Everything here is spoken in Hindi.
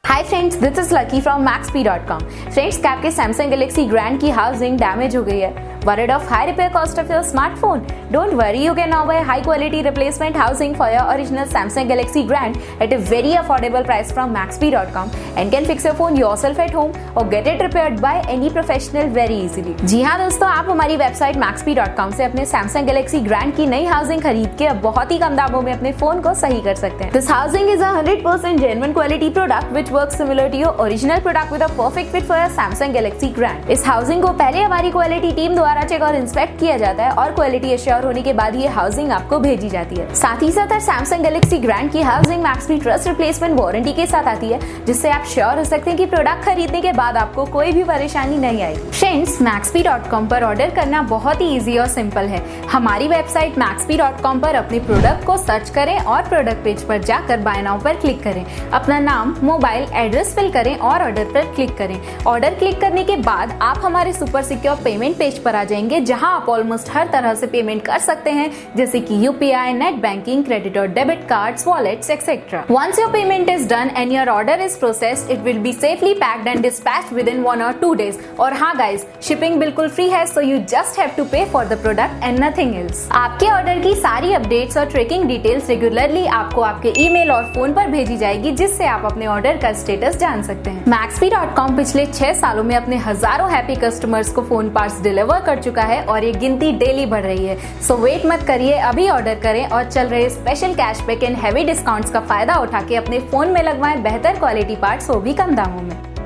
Hi friends, this is lucky from Maxbhi.com। Friends, क्या आपके सैमसंग गैलेक्सी ग्रैंड की हाउसिंग डैमेज हो गई है? Worried of high repair cost of your smartphone? Don't worry, you can now buy high quality replacement housing for your original Samsung Galaxy Grand at a very affordable price from Maxbhi.com and can fix your phone yourself at home or get it repaired by any professional very easily। जी हाँ दोस्तों, आप हमारी वेबसाइट Maxbhi.com से अपने Samsung Galaxy Grand की नई हाउसिंग खरीद के अब बहुत ही कम दामों में अपने फोन को सही कर सकते हैं। This housing is a 100% genuine quality product which works similar to your original product with a perfect fit for your Samsung Galaxy Grand। इस हाउसिंग को पहले हमारी क्वालिटी टीम द्वारा चेक और इंस्पेक्ट किया जाता है और क्वालिटी एश्योर होने के बाद ये हाउसिंग आपको भेजी जाती है। साथ ही साथ सैमसंग गैलेक्सी ग्रैंड की housing Maxbhi trust replacement warranty के साथ आती है, जिससे आप श्योर हो सकते हैं कि प्रोडक्ट खरीदने के बाद आपको कोई भी परेशानी नहीं आएगी। फ्रेंड्स, Maxbhi.com पर ऑर्डर करना बहुत ही इजी और सिंपल है। हमारी वेबसाइट Maxbhi.com पर अपने प्रोडक्ट को सर्च करें और प्रोडक्ट पेज पर जाकर बाय नाउ पर क्लिक करें। अपना नाम, मोबाइल, एड्रेस फिल करें और ऑर्डर पर क्लिक करें। ऑर्डर क्लिक करने के बाद आप हमारे सुपर सिक्योर पेमेंट पेज पर आ जाएंगे, जहां आप ऑलमोस्ट हर तरह से पेमेंट कर सकते हैं, जैसे कि यूपीआई, नेट बैंकिंग, क्रेडिट और debit cards, wallets etcetera. Once your payment is done and your order is processed, it will be safely packed and dispatched within 1 or 2 days। और हाँ गाइज, शिपिंग बिल्कुल फ्री है, so you just have to pay for the product and nothing else. आपके ऑर्डर की सारी अपडेट्स और ट्रैकिंग डिटेल्स रेगुलरली आपको आपके ईमेल और फोन पर भेजी जाएगी, जिससे आप अपने ऑर्डर का स्टेटस जान सकते हैं। Maxbhi.com पिछले 6 सालों में अपने हजारों हैप्पी कस्टमर्स को फोन पार्ट्स डिलीवर कर चुका है और ये गिनती डेली बढ़ रही है। सो वेट मत करिए, अभी ऑर्डर करें और चल रहे special cashback and heavy discounts का फायदा उठा के अपने फोन में लगवाएं बेहतर क्वालिटी पार्ट्स, वो भी कम दामों में।